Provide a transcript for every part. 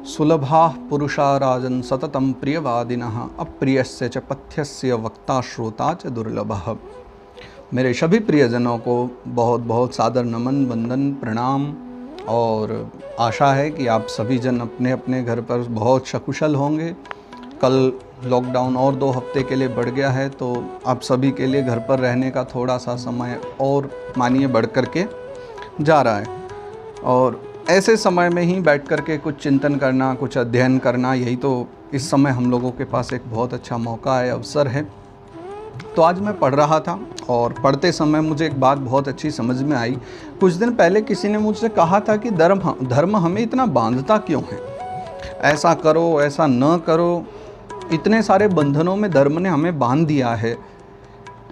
सुलभा पुरुषा राजन् सततं प्रियवादिनः अप्रियस्य च पथ्यस्य वक्ता श्रोता च दुर्लभः। मेरे सभी प्रियजनों को बहुत बहुत सादर नमन, वंदन, प्रणाम और आशा है कि आप सभी जन अपने अपने घर पर बहुत सकुशल होंगे। कल लॉकडाउन और 2 हफ्ते के लिए बढ़ गया है, तो आप सभी के लिए घर पर रहने का थोड़ा सा समय और मानिए बढ़ कर के जा रहा है। और ऐसे समय में ही बैठ कर के कुछ चिंतन करना, कुछ अध्ययन करना, यही तो इस समय हम लोगों के पास एक बहुत अच्छा मौका है, अवसर है। तो आज मैं पढ़ रहा था और पढ़ते समय मुझे एक बात बहुत अच्छी समझ में आई। कुछ दिन पहले किसी ने मुझसे कहा था कि धर्म हमें इतना बांधता क्यों है, ऐसा करो ऐसा न करो, इतने सारे बंधनों में धर्म ने हमें बांध दिया है,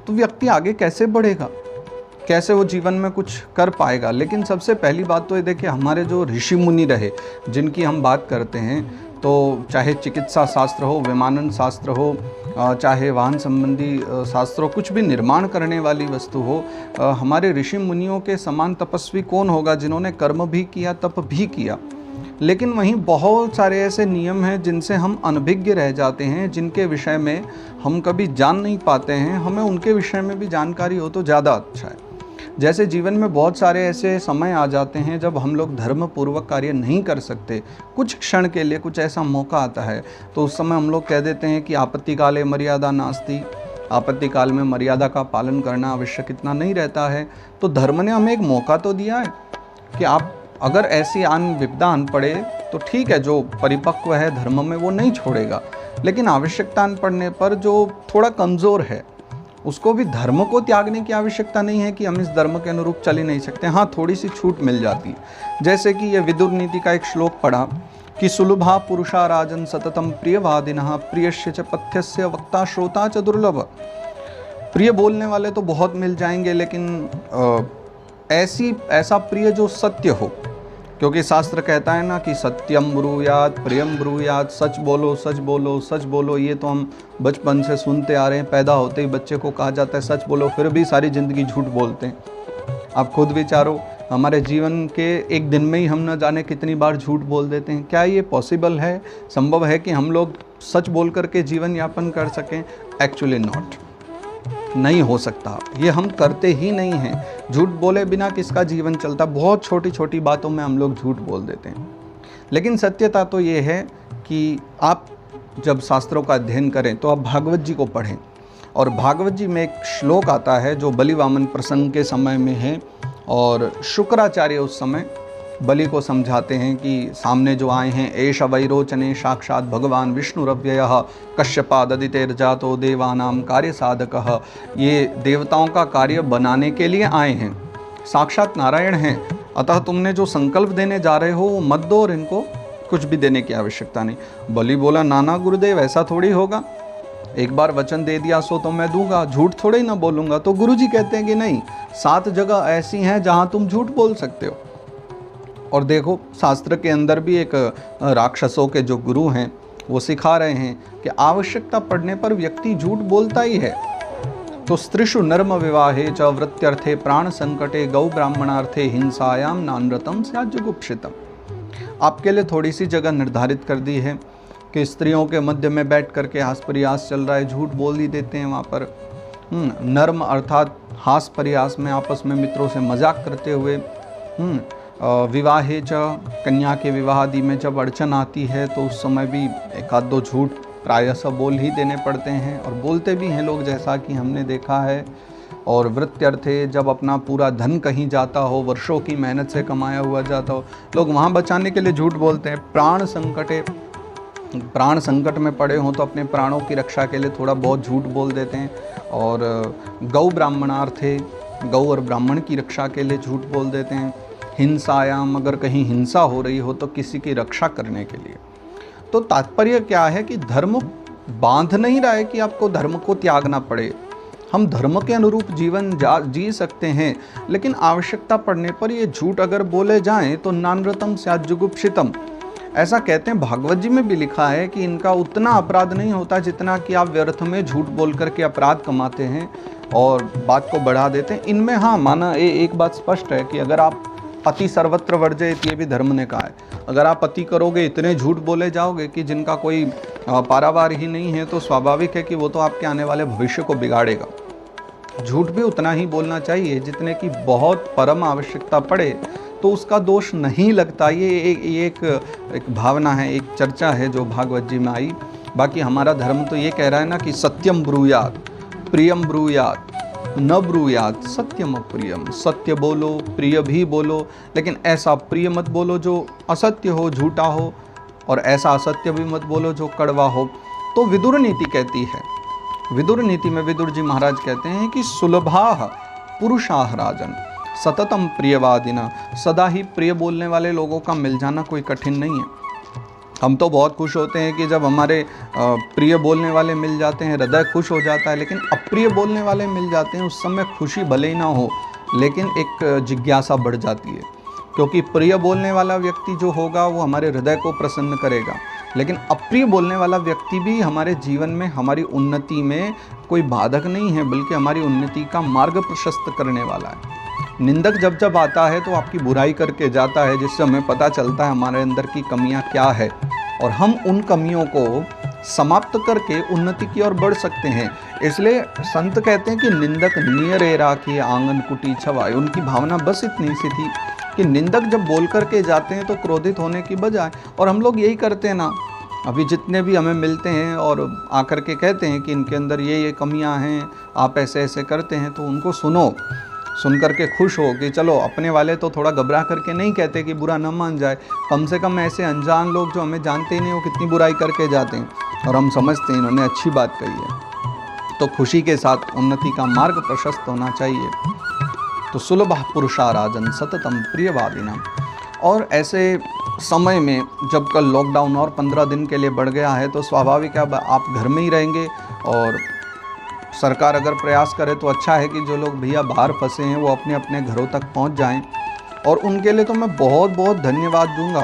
तो व्यक्ति आगे कैसे बढ़ेगा, कैसे वो जीवन में कुछ कर पाएगा। लेकिन सबसे पहली बात तो ये देखिए, हमारे जो ऋषि मुनि रहे, जिनकी हम बात करते हैं, तो चाहे चिकित्सा शास्त्र हो, विमानन शास्त्र हो, चाहे वाहन संबंधी शास्त्र हो, कुछ भी निर्माण करने वाली वस्तु हो, हमारे ऋषि मुनियों के समान तपस्वी कौन होगा जिन्होंने कर्म भी किया, तप भी किया। लेकिन वहीं बहुत सारे ऐसे नियम हैं जिनसे हम अनभिज्ञ रह जाते हैं, जिनके विषय में हम कभी जान नहीं पाते हैं। हमें उनके विषय में भी जानकारी हो तो ज़्यादा अच्छा है। जैसे जीवन में बहुत सारे ऐसे समय आ जाते हैं जब हम लोग धर्म पूर्वक कार्य नहीं कर सकते, कुछ क्षण के लिए कुछ ऐसा मौका आता है, तो उस समय हम लोग कह देते हैं कि आपत्ति काले मर्यादा नास्ति, आपत्ति काल में मर्यादा का पालन करना आवश्यक इतना नहीं रहता है। तो धर्म ने हमें एक मौका तो दिया है कि आप अगर ऐसी विपदा आन पड़े तो ठीक है, जो परिपक्व है धर्म में वो नहीं छोड़ेगा, लेकिन आवश्यकता आन पड़ने पर जो थोड़ा कमज़ोर है उसको भी धर्म को त्यागने की आवश्यकता नहीं है कि हम इस धर्म के अनुरूप चल ही नहीं सकते। हाँ, थोड़ी सी छूट मिल जाती है। जैसे कि ये विदुर नीति का एक श्लोक पढ़ा कि सुलभा पुरुषा राजन् सततं प्रियवादिनः प्रियस्य च पथ्यस्य वक्ता श्रोता च दुर्लभ। प्रिय बोलने वाले तो बहुत मिल जाएंगे, लेकिन ऐसा प्रिय जो सत्य हो, क्योंकि शास्त्र कहता है ना कि सत्यम ब्रूयात प्रियम ब्रूयात, सच बोलो सच बोलो सच बोलो। ये तो हम बचपन से सुनते आ रहे हैं, पैदा होते ही बच्चे को कहा जाता है सच बोलो, फिर भी सारी ज़िंदगी झूठ बोलते हैं। आप खुद विचारो, हमारे जीवन के एक दिन में ही हम न जाने कितनी बार झूठ बोल देते हैं। क्या ये पॉसिबल है, संभव है कि हम लोग सच बोल करके जीवन यापन कर सकें? एक्चुअली नॉट, नहीं हो सकता। ये हम करते ही नहीं हैं। झूठ बोले बिना किसका जीवन चलता? बहुत छोटी छोटी बातों में हम लोग झूठ बोल देते हैं। लेकिन सत्यता तो ये है कि आप जब शास्त्रों का अध्ययन करें तो आप भागवत जी को पढ़ें, और भागवत जी में एक श्लोक आता है जो बलि वामन प्रसंग के समय में है, और शुक्राचार्य उस समय बलि को समझाते हैं कि सामने जो आए हैं, एष वैरोचने साक्षात भगवान विष्णुरव्ययः कश्यपाददितेर्जातो देवानाम कार्य साधकः। ये देवताओं का कार्य बनाने के लिए आए हैं, साक्षात नारायण हैं। अतः तुमने जो संकल्प देने जा रहे हो वो मत दो, और इनको कुछ भी देने की आवश्यकता नहीं। बलि बोला, नाना गुरुदेव ऐसा थोड़ी होगा, एक बार वचन दे दिया सो तो मैं दूंगा, झूठ थोड़े ही ना बोलूँगा। तो गुरु जी कहते हैं कि नहीं, 7 जगह ऐसी हैं जहाँ तुम झूठ बोल सकते हो। और देखो, शास्त्र के अंदर भी एक राक्षसों के जो गुरु हैं वो सिखा रहे हैं कि आवश्यकता पड़ने पर व्यक्ति झूठ बोलता ही है। तो स्त्रीषु नर्म विवाहे च वृत्त्यर्थे प्राण संकटे गौ ब्राह्मणार्थे हिंसायाम नानृतम स्यात् जुगुप्सितम। आपके लिए थोड़ी सी जगह निर्धारित कर दी है कि स्त्रियों के मध्य में बैठ करके हास परिहास चल रहा है, झूठ बोल ही देते हैं वहाँ पर। नर्म अर्थात हास परिहास में आपस में मित्रों से मजाक करते हुए। विवाहे च, कन्या के विवाह आदि में जब अड़चन आती है तो उस समय भी एक आध दो झूठ प्रायः सब बोल ही देने पड़ते हैं, और बोलते भी हैं लोग, जैसा कि हमने देखा है। और वृत्त्यर्थे, जब अपना पूरा धन कहीं जाता हो, वर्षों की मेहनत से कमाया हुआ जाता हो, लोग वहाँ बचाने के लिए झूठ बोलते हैं। प्राण संकटे, प्राण संकट में पड़े हों तो अपने प्राणों की रक्षा के लिए थोड़ा बहुत झूठ बोल देते हैं। और गौ ब्राह्मणार्थे, गौ और ब्राह्मण की रक्षा के लिए झूठ बोल देते हैं। हिंसायाम, अगर कहीं हिंसा हो रही हो तो किसी की रक्षा करने के लिए। तो तात्पर्य क्या है कि धर्म बांध नहीं रहा है कि आपको धर्म को त्यागना पड़े। हम धर्म के अनुरूप जीवन जी सकते हैं, लेकिन आवश्यकता पड़ने पर ये झूठ अगर बोले जाएं तो नानृतम स्यात् जुगुप्सितम। ऐसा कहते हैं, भागवत जी में भी लिखा है कि इनका उतना अपराध नहीं होता जितना कि आप व्यर्थ में झूठ बोल करके अपराध कमाते हैं और बात को बढ़ा देते हैं। इनमें हाँ, माना एक बात स्पष्ट है कि अगर आप अति सर्वत्र वर्जयेत, ये भी धर्म ने कहा है। अगर आप अति करोगे, इतने झूठ बोले जाओगे कि जिनका कोई पारावार ही नहीं है, तो स्वाभाविक है कि वो तो आपके आने वाले भविष्य को बिगाड़ेगा। झूठ भी उतना ही बोलना चाहिए जितने की बहुत परम आवश्यकता पड़े तो उसका दोष नहीं लगता। ये एक भावना है, एक चर्चा है जो भागवत जी में आई। बाकी हमारा धर्म तो ये कह रहा है ना कि सत्यम ब्रूयात, प्रियम ब्रूयात, न ब्रूयात सत्यम अप्रियम। सत्य बोलो, प्रिय भी बोलो, लेकिन ऐसा प्रिय मत बोलो जो असत्य हो, झूठा हो, और ऐसा असत्य भी मत बोलो जो कड़वा हो। तो विदुर नीति कहती है, विदुर नीति में विदुर जी महाराज कहते हैं कि सुलभाः पुरुषाः राजन सततम प्रियवादिना। सदा ही प्रिय बोलने वाले लोगों का मिल जाना कोई कठिन नहीं है। हम तो बहुत खुश होते हैं कि जब हमारे प्रिय बोलने वाले मिल जाते हैं, हृदय खुश हो जाता है। लेकिन अप्रिय बोलने वाले मिल जाते हैं, उस समय खुशी भले ही ना हो, लेकिन एक जिज्ञासा बढ़ जाती है। क्योंकि प्रिय बोलने वाला व्यक्ति जो होगा वो हमारे हृदय को प्रसन्न करेगा, लेकिन अप्रिय बोलने वाला व्यक्ति भी हमारे जीवन में, हमारी उन्नति में कोई बाधक नहीं है, बल्कि हमारी उन्नति का मार्ग प्रशस्त करने वाला है। निंदक जब जब आता है तो आपकी बुराई करके जाता है, जिससे हमें पता चलता है हमारे अंदर की कमियां क्या है, और हम उन कमियों को समाप्त करके उन्नति की ओर बढ़ सकते हैं। इसलिए संत कहते हैं कि निंदक नियरे राखिए आंगन कुटी छवाए। उनकी भावना बस इतनी सी थी कि निंदक जब बोल करके जाते हैं तो क्रोधित होने की बजाय, और हम लोग यही करते हैं ना, अभी जितने भी हमें मिलते हैं और आकर के कहते हैं कि इनके अंदर ये कमियां हैं, आप ऐसे ऐसे करते हैं, तो उनको सुनो, सुन करके खुश हो कि चलो अपने वाले तो थोड़ा घबरा करके नहीं कहते कि बुरा न मान जाए। कम से कम ऐसे अनजान लोग जो हमें जानते ही नहीं, वो कितनी बुराई करके जाते हैं और हम समझते हैं इन्होंने अच्छी बात कही है। तो खुशी के साथ उन्नति का मार्ग प्रशस्त होना चाहिए। तो सुलभः पुरुषा राजन सततम प्रियवादिना। और ऐसे समय में जब कल लॉकडाउन और 15 दिन के लिए बढ़ गया है, तो स्वाभाविक है अब आप घर में ही रहेंगे। और सरकार अगर प्रयास करे तो अच्छा है कि जो लोग भैया बाहर फंसे हैं वो अपने अपने घरों तक पहुंच जाएं। और उनके लिए तो मैं बहुत बहुत धन्यवाद दूंगा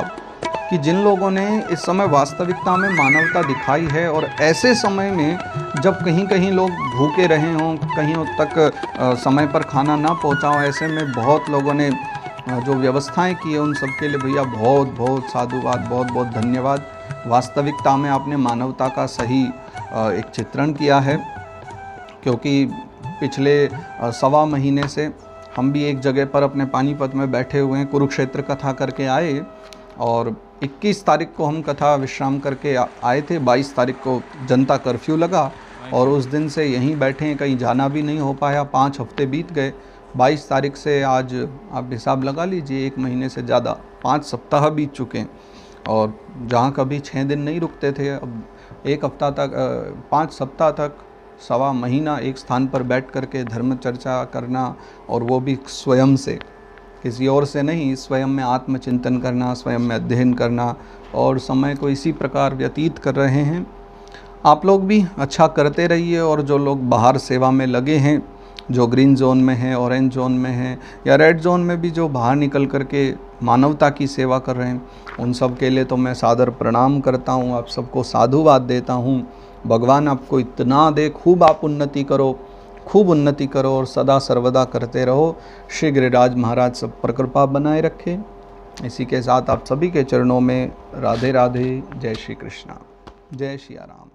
कि जिन लोगों ने इस समय वास्तविकता में मानवता दिखाई है। और ऐसे समय में जब कहीं कहीं लोग भूखे रहे हों, कहीं तक समय पर खाना ना पहुंचा हो, ऐसे में बहुत लोगों ने जो व्यवस्थाएं की है उन सब के लिए भैया बहुत बहुत साधुवाद, बहुत बहुत धन्यवाद। वास्तविकता में आपने मानवता का सही एक चित्रण किया है। क्योंकि पिछले 1.25 महीने से हम भी एक जगह पर अपने पानीपत में बैठे हुए हैं, कुरुक्षेत्र कथा करके आए, और 21 तारीख को हम कथा विश्राम करके आए थे। 22 तारीख को जनता कर्फ्यू लगा और उस दिन से यहीं बैठे हैं, कहीं जाना भी नहीं हो पाया। 5 हफ्ते बीत गए। 22 तारीख से आज आप हिसाब लगा लीजिए, 1 महीने से ज़्यादा, 5 सप्ताह बीत चुके हैं। और जहाँ कभी 6 दिन नहीं रुकते थे, अब 1 हफ्ता तक, 5 सप्ताह तक, 1.25 महीना एक स्थान पर बैठ करके धर्म चर्चा करना, और वो भी स्वयं से, किसी और से नहीं, स्वयं में आत्मचिंतन करना, स्वयं में अध्ययन करना, और समय को इसी प्रकार व्यतीत कर रहे हैं। आप लोग भी अच्छा करते रहिए। और जो लोग बाहर सेवा में लगे हैं, जो ग्रीन जोन में हैं, ऑरेंज जोन में हैं, या रेड जोन में भी जो बाहर निकल करके मानवता की सेवा कर रहे हैं, उन सब के लिए तो मैं सादर प्रणाम करता हूँ, आप सबको साधुवाद देता हूँ। भगवान आपको इतना दे, खूब आप उन्नति करो, खूब उन्नति करो और सदा सर्वदा करते रहो। श्री गिरिराज महाराज सब पर कृपा बनाए रखे। इसी के साथ आप सभी के चरणों में राधे राधे। जय श्री कृष्णा, जय श्री राम।